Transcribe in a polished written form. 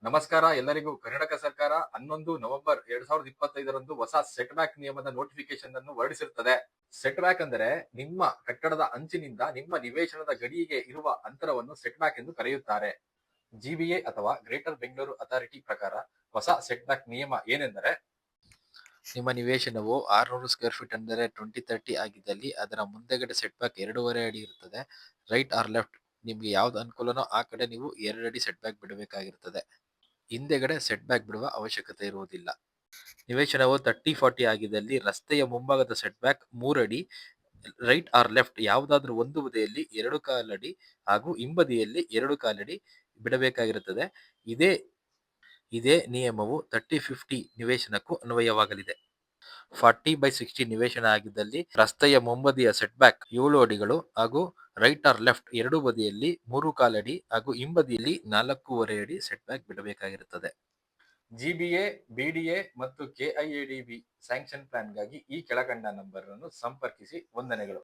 ನಮಸ್ಕಾರ ಎಲ್ಲರಿಗೂ. ಕರ್ನಾಟಕ ಸರ್ಕಾರ 11 ನವೆಂಬರ್ 2025ರಂದು ಹೊಸ ಸೆಟ್ ಬ್ಯಾಕ್ ನಿಯಮದ ನೋಟಿಫಿಕೇಶನ್ ಅನ್ನು ಹೊರಡಿಸಿರುತ್ತದೆ. ಸೆಟ್ ಬ್ಯಾಕ್ ಅಂದರೆ ನಿಮ್ಮ ಕಟ್ಟಡದ ಅಂಚಿನಿಂದ ನಿಮ್ಮ ನಿವೇಶನದ ಗಡಿಗೆ ಇರುವ ಅಂತರವನ್ನು ಸೆಟ್ ಬ್ಯಾಕ್ ಎಂದು ಕರೆಯುತ್ತಾರೆ. ಜಿಬಿಎ ಅಥವಾ ಗ್ರೇಟರ್ ಬೆಂಗಳೂರು ಅಥಾರಿಟಿ ಪ್ರಕಾರ ಹೊಸ ಸೆಟ್ ಬ್ಯಾಕ್ ನಿಯಮ ಏನೆಂದರೆ, ನಿಮ್ಮ ನಿವೇಶನವು 600 ಸ್ಕ್ವೇರ್ ಫೀಟ್ ಅಂದರೆ 2030 ಆಗಿದ್ದಲ್ಲಿ ಅದರ ಮುಂದೆಗಡೆ ಸೆಟ್ ಬ್ಯಾಕ್ 2.5 ಅಡಿ ಇರುತ್ತದೆ. ರೈಟ್ ಆರ್ ಲೆಫ್ಟ್ ನಿಮ್ಗೆ ಯಾವ್ದು ಅನುಕೂಲನೋ ಆ ಕಡೆ ನೀವು 2 ಅಡಿ ಸೆಟ್ ಬ್ಯಾಕ್ ಬಿಡಬೇಕಾಗಿರುತ್ತದೆ. ಹಿಂದೆಗಡೆ ಸೆಟ್ ಬ್ಯಾಕ್ ಬಿಡುವ ಅವಶ್ಯಕತೆ ಇರುವುದಿಲ್ಲ. ನಿವೇಶನವು 30-40 ಆಗಿದ್ದಲ್ಲಿ ರಸ್ತೆಯ ಮುಂಭಾಗದ ಸೆಟ್ ಬ್ಯಾಕ್ 3 ಅಡಿ, ರೈಟ್ ಆರ್ ಲೆಫ್ಟ್ ಯಾವುದಾದ್ರೂ ಒಂದು ಬದಿಯಲ್ಲಿ 2.25 ಅಡಿ ಹಾಗೂ ಹಿಂಬದಿಯಲ್ಲಿ 2.25 ಅಡಿ ಬಿಡಬೇಕಾಗಿರುತ್ತದೆ. ಇದೇ ನಿಯಮವು 30-50 ನಿವೇಶನಕ್ಕೂ ಅನ್ವಯವಾಗಲಿದೆ. 40/60 ನಿವೇಶನ ಆಗಿದ್ದಲ್ಲಿ ರಸ್ತೆಯ ಮುಂಬದಿಯ ಸೆಟ್ ಬ್ಯಾಕ್ 7 ಅಡಿಗಳು ಹಾಗೂ ರೈಟ್ ಆರ್ ಲೆಫ್ಟ್ ಎರಡೂ ಬದಿಯಲ್ಲಿ 3.25 ಅಡಿ ಹಾಗೂ ಹಿಂಬದಿಯಲ್ಲಿ 4.25 ಅಡಿ ಸೆಟ್ ಬ್ಯಾಕ್ ಬಿಡಬೇಕಾಗಿರುತ್ತದೆ. ಜಿಬಿಎ, ಬಿಡಿಎ ಮತ್ತು ಕೆಐಎಡಿಬಿ ಸ್ಯಾಂಕ್ಷನ್ ಪ್ಲಾನ್ಗಾಗಿ ಈ ಕೆಳಕಂಡ ನಂಬರ್ ಅನ್ನು ಸಂಪರ್ಕಿಸಿ. ವಂದನೆಗಳು.